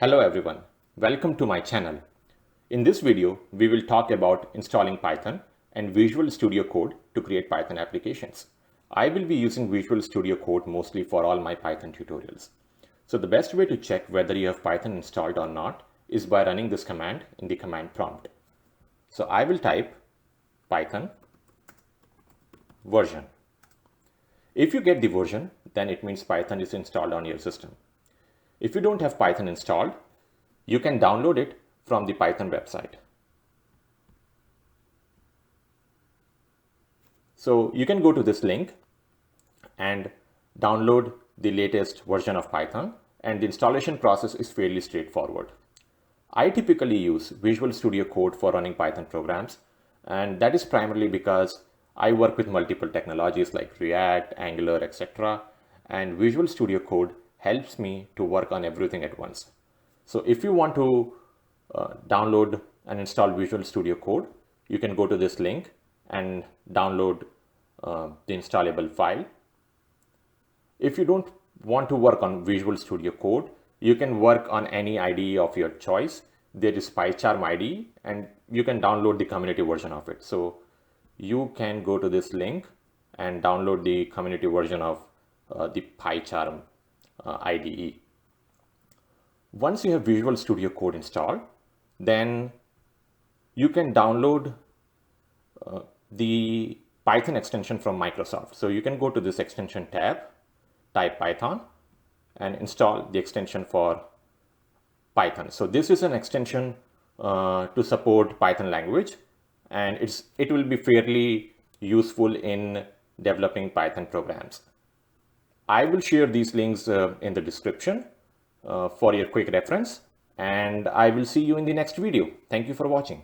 Hello everyone, welcome to my channel. In this video, we will talk about installing Python and Visual Studio Code to create Python applications. I will be using Visual Studio Code mostly for all my Python tutorials. So the best way to check whether you have Python installed or not is by running this command in the command prompt. So I will type Python version. If you get the version, then it means Python is installed on your system. If you don't have Python installed, you can download it from the Python website. So you can go to this link and download the latest version of Python, and the installation process is fairly straightforward. I typically use Visual Studio Code for running Python programs, and that is primarily because I work with multiple technologies like React, Angular, etc. And Visual Studio Code helps me to work on everything at once. So if you want to download and install Visual Studio Code, you can go to this link and download the installable file. If you don't want to work on Visual Studio Code, you can work on any IDE of your choice. There is PyCharm IDE and you can download the community version of it. So you can go to this link and download the community version of the PyCharm IDE. Once you have Visual Studio Code installed, then you can download the Python extension from Microsoft. So you can go to this extension tab, type Python, and install the extension for Python. So this is an extension to support Python language, and it will be fairly useful in developing Python programs. I will share these links in the description for your quick reference, and I will see you in the next video. Thank you for watching.